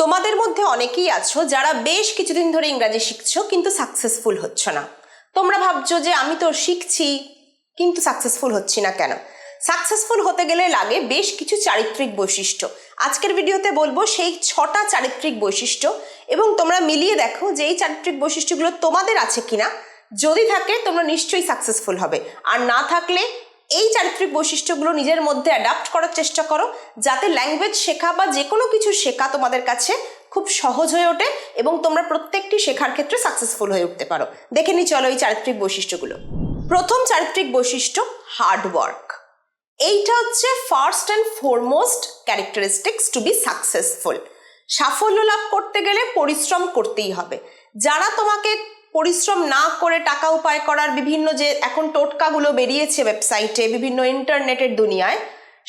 তোমাদের মধ্যে অনেকেই আছো যারা বেশ কিছুদিন ধরে ইংরাজি শিখছো কিন্তু সাকসেসফুল হচ্ছ না। তোমরা ভাবছো যে আমি তো শিখছি কিন্তু সাকসেসফুল হচ্ছি না কেন। সাকসেসফুল হতে গেলে লাগে বেশ কিছু চারিত্রিক বৈশিষ্ট্য। আজকের ভিডিওতে বলবো সেই 6টা চারিত্রিক বৈশিষ্ট্য এবং তোমরা মিলিয়ে দেখো যে এই চারিত্রিক বৈশিষ্ট্যগুলো তোমাদের আছে কিনা। যদি থাকে তোমরা নিশ্চয়ই সাকসেসফুল হবে, আর না থাকলে এই চারিত্রিক বৈশিষ্ট্যগুলো নিজের মধ্যে অ্যাডাপ্ট করার চেষ্টা করো, যাতে ল্যাঙ্গুয়েজ শেখা বা যে কোনো কিছু শেখা তোমাদের কাছে খুব সহজ হয়ে ওঠে এবং তোমরা প্রত্যেকটি শেখার ক্ষেত্রে সাকসেসফুল হয়ে উঠতে পারো। দেখে নি চলো এই চারিত্রিক বৈশিষ্ট্যগুলো। প্রথম চারিত্রিক বৈশিষ্ট্য হার্ড ওয়ার্ক। এইটা হচ্ছে first and foremost characteristics to be successful. সাফল্য লাভ করতে গেলে পরিশ্রম করতেই হবে। যারা তোমাকে পরিশ্রম না করে টাকা উপায় করার বিভিন্ন যে এখন টোটকাগুলো বেরিয়েছে ওয়েবসাইটে, বিভিন্ন ইন্টারনেটের দুনিয়ায়,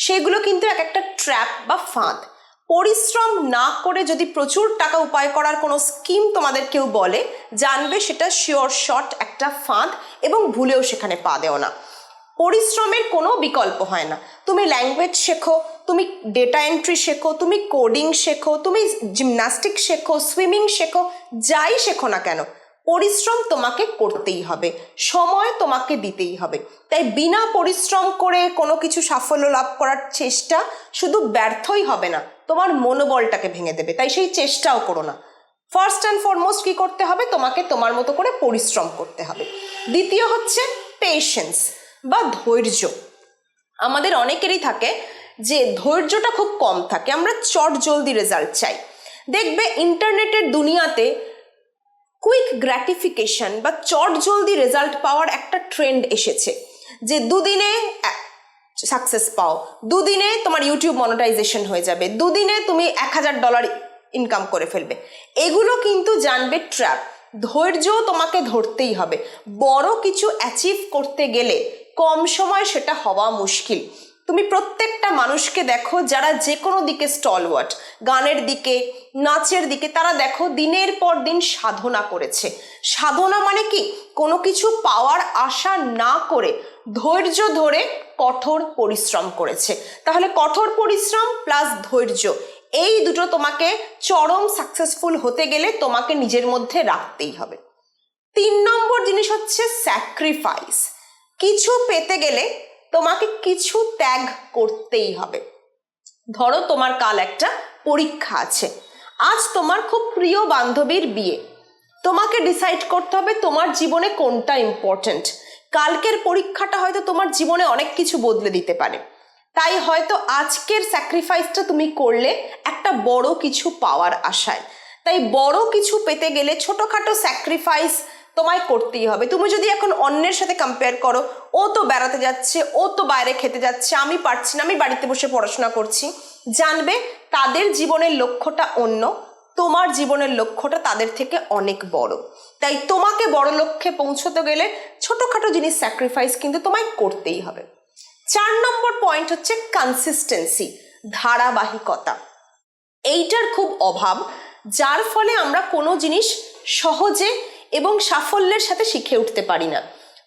সেগুলো কিন্তু এক একটা ট্র্যাপ বা ফাঁদ। পরিশ্রম না করে যদি প্রচুর টাকা উপায় করার কোনো স্কিম তোমাদের কেউ বলে, জানবে সেটা শিওর শট একটা ফাঁদ এবং ভুলেও সেখানে পা দেও না। পরিশ্রমের কোনো বিকল্প হয় না। তুমি ল্যাঙ্গুয়েজ শেখো, তুমি ডেটা এন্ট্রি শেখো, তুমি কোডিং শেখো, তুমি জিমন্যাস্টিক শেখো, সুইমিং শেখো, যাই শেখো না কেন, পরিশ্রম তোমাকে করতেই হবে, সময় তোমাকে দিতেই হবে। তাই বিনা পরিশ্রম করে কোনো কিছু সাফল্য লাভ করার চেষ্টা শুধু ব্যর্থই হবে না, তোমার মনোবলটাকে ভেঙে দেবে। তাই সেই চেষ্টাও করো না। ফার্স্ট অ্যান্ড ফরমোস্ট কি করতে হবে? তোমাকে তোমার মতো করে পরিশ্রম করতে হবে। দ্বিতীয় হচ্ছে পেশেন্স বা ধৈর্য। আমাদের অনেকেরই থাকে যে ধৈর্যটা খুব কম থাকে, আমরা চট জলদি রেজাল্ট চাই। দেখবে ইন্টারনেটের দুনিয়াতে কুইক গ্র্যাটিফিকেশন বা চট জলদি রেজাল্ট পাওয়ার একটা ট্রেন্ড এসেছে, যে দুদিনে সাকসেস পাও, দুদিনে তোমার ইউটিউব মনিটাইজেশন হয়ে যাবে, দুদিনে তুমি $1000 ইনকাম করে ফেলবে। এগুলো কিন্তু জানবে ট্র্যাপ। ধৈর্য তোমাকে ধরতেই হবে। বড় কিছু অ্যাচিভ করতে গেলে কম সময় সেটা হওয়া মুশকিল। তুমি প্রত্যেকটা মানুষকে দেখো যারা যে কোনো দিকে স্টলওয়ার্ট, গানের দিকে, নাচের দিকে, তারা দেখো দিনের পর দিন সাধনা করেছে। সাধনা মানে কি? কোনো কিছু পাওয়ার আশা না করে ধৈর্য ধরে কঠোর পরিশ্রম করেছে। তাহলে কঠোর পরিশ্রম প্লাস ধৈর্য, এই দুটো তোমাকে চরম সাকসেসফুল হতে গেলে তোমাকে নিজের মধ্যে রাখতেই হবে। 3 নম্বর জিনিস হচ্ছে স্যাক্রিফাইস। কিছু পেতে গেলে তোমাকে কিছু ত্যাগ করতেই হবে। ধরো তোমার কাল একটা পরীক্ষা আছে, আজ তোমার খুব প্রিয় বান্ধবীর বিয়ে, তোমাকে ডিসাইড করতে হবে তোমার জীবনে কোনটা ইম্পর্টেন্ট। কালকের পরীক্ষাটা হয়তো তোমার জীবনে অনেক কিছু বদলে দিতে পারে, তাই হয়তো আজকের স্যাক্রিফাইসটা তুমি করলে একটা বড় কিছু পাওয়ার আশায়। তাই বড় কিছু পেতে গেলে ছোটখাটো স্যাক্রিফাইস তোমায় করতেই হবে। তুমি যদি এখন অন্যের সাথে কম্পেয়ার করো, ও তো বেড়াতে যাচ্ছে, ও তো বাইরে খেতে যাচ্ছে, আমি পারছি না, আমি বাড়িতে বসে পড়াশোনা করছি, জানবে তাদের জীবনের লক্ষ্যটা অন্য, তোমার জীবনের লক্ষ্যটা তাদের থেকে অনেক বড়। তাই তোমাকে বড় লক্ষ্যে পৌঁছতে গেলে ছোটখাটো জিনিস স্যাক্রিফাইস কিন্তু তোমায় করতেই হবে। 4 নম্বর পয়েন্ট হচ্ছে কনসিস্টেন্সি, ধারাবাহিকতা। এইটার খুব অভাব, যার ফলে আমরা কোনো জিনিস সহজে এবং সাফল্যের সাথে শিখে উঠতে পারি না।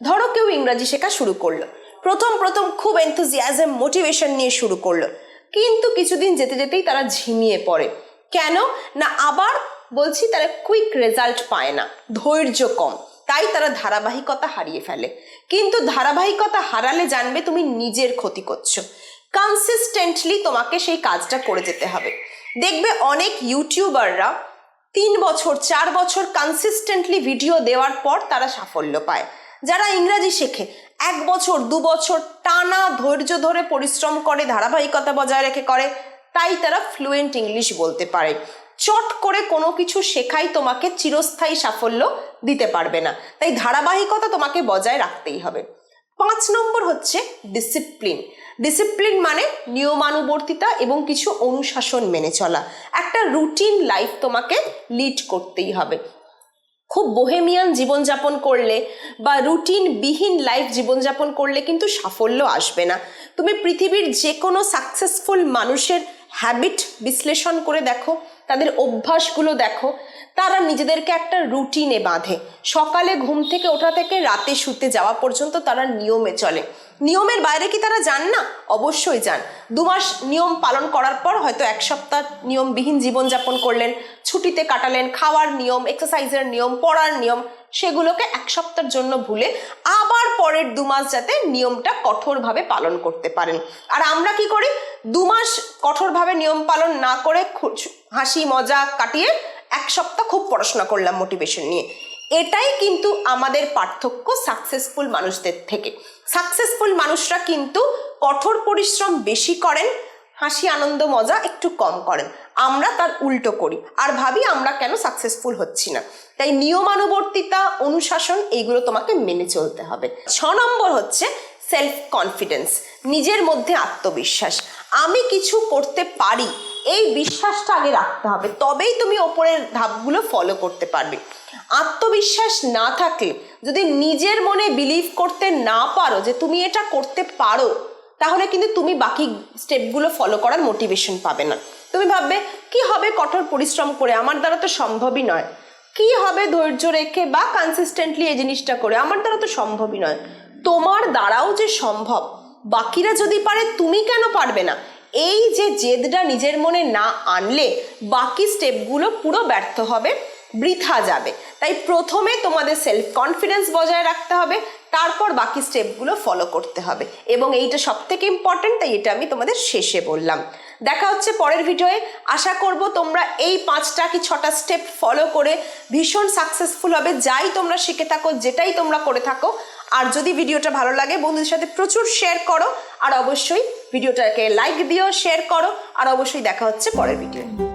ধরো কেউ ইংরাজি শেখা শুরু করলো, প্রথম খুব এনথুজিয়াজম, মোটিভেশন নিয়ে শুরু করলো, কিন্তু কিছুদিন যেতে যেতেই তারা ঝিমিয়ে পড়ে। কেন না? আবার বলছি, তারা কুইক রেজাল্ট পায় না, ধৈর্য কম, তাই তারা ধারাবাহিকতা হারিয়ে ফেলে। কিন্তু ধারাবাহিকতা হারালে জানবে তুমি নিজের ক্ষতি করছো। কনসিস্টেন্টলি তোমাকে সেই কাজটা করে যেতে হবে। দেখবে অনেক ইউটিউবাররা 3 বছর 4 বছর কনসিস্টেন্টলি ভিডিও দেওয়ার পর তারা সাফল্য পায়। যারা ইংরাজি শেখে 1 বছর 2 বছর টানা ধৈর্য ধরে পরিশ্রম করে, ধারাবাহিকতা বজায় রেখে করে, তাই তারা ফ্লুয়েন্ট ইংলিশ বলতে পারে। চট করে কোনো কিছু শেখাই তোমাকে চিরস্থায়ী সাফল্য দিতে পারবে না, তাই ধারাবাহিকতা তোমাকে বজায় রাখতেই হবে। 5 নম্বর হচ্ছে ডিসিপ্লিন। ডিসিপ্লিন মানে নিয়মানুবর্তিতা এবং কিছু অনুশাসন মেনে চলা। একটা রুটিন লাইফ তোমাকে লিড করতেই হবে। খুব বোহেমিয়ান জীবনযাপন করলে বা রুটিন বিহীন লাইফ জীবনযাপন করলে কিন্তু সাফল্য আসবে না। তুমি পৃথিবীর যে কোনো সাকসেসফুল মানুষের হ্যাবিট বিশ্লেষণ করে দেখো, তাদের অভ্যাসগুলো দেখো, তারা নিজেদেরকে একটা রুটিনে বাঁধে। সকালে ঘুম থেকে ওঠা থেকে রাতে শুতে যাওয়া পর্যন্ত তারা নিয়মে চলে। নিয়মের বাইরে কি তারা যান না? অবশ্যই যান। 2 মাস নিয়ম পালন করার পর হয়তো 1 সপ্তাহ নিয়মবিহীন জীবনযাপন করলেন, ছুটিতে কাটালেন, খাওয়ার নিয়ম, এক্সারসাইজের নিয়ম, পড়ার নিয়ম, সেগুলোকে 1 সপ্তাহের জন্য ভুলে আবার পরের 2 মাস যাতে নিয়মটা কঠোরভাবে পালন করতে পারেন। আর আমরা কি করি? 2 মাস কঠোরভাবে নিয়ম পালন না করে হাসি মজা কাটিয়ে 1 সপ্তাহ খুব পড়াশোনা করলাম মোটিভেশন নিয়ে। এটাই কিন্তু আমাদের পার্থক্য সাকসেসফুল মানুষদের থেকে। সাকসেসফুল মানুষরা কিন্তু কঠোর পরিশ্রম বেশি করেন, হাসি আনন্দ মজা একটু কম করেন। আমরা তার উল্টো করি আর ভাবি আমরা কেন সাকসেসফুল হচ্ছি না। তাই নিয়মানুবর্তিতা, অনুশাসন, এইগুলো তোমাকে মেনে চলতে হবে। 6 নম্বর হচ্ছে সেলফ কনফিডেন্স, নিজের মধ্যে আত্মবিশ্বাস। আমি কিছু করতে পারি, এই বিশ্বাসটা আগে রাখতে হবে, তবেই তুমি ওপরের ধাপগুলো ফলো করতে পারবে। আত্মবিশ্বাস না থাকলে, যদি নিজের মনে বিলিভ করতে না পারো যে তুমি এটা করতে পারো, তাহলে কিন্তু তুমি বাকি স্টেপগুলো ফলো করার মোটিভেশন পাবে না। তুমি ভাববে কি হবে কঠোর পরিশ্রম করে, আমার দ্বারা তো সম্ভবই নয়। কি হবে ধৈর্য রেখে বা কনসিস্টেন্টলি এই জিনিসটা করে, আমার দ্বারা তো সম্ভবই নয়। তোমার দ্বারাও যে সম্ভব, বাকিরা যদি পারে তুমি কেন পারবে না? এই যে জেদটা নিজের মনে না আনলে বাকি স্টেপগুলো পুরো ব্যর্থ হবে, বৃথা যাবে। তাই প্রথমে তোমাদের সেলফ কনফিডেন্স বজায় রাখতে হবে, তারপর বাকি স্টেপগুলো ফলো করতে হবে। এবং এইটা সব থেকে ইম্পর্টেন্ট, তাই এটা আমি তোমাদের শেষে বললাম। দেখা হচ্ছে পরের ভিডিওয়ে। আশা করব তোমরা এই 5টা কি 6টা স্টেপ ফলো করে ভীষণ সাকসেসফুল হবে, যাই তোমরা শিখে থাকো, যেটাই তোমরা করে থাকো। আর যদি ভিডিওটা ভালো লাগে বন্ধুদের সাথে প্রচুর শেয়ার করো, আর অবশ্যই ভিডিওটাকে লাইক দিও, শেয়ার করো, আর অবশ্যই দেখা হচ্ছে পরের ভিডিওয়ে।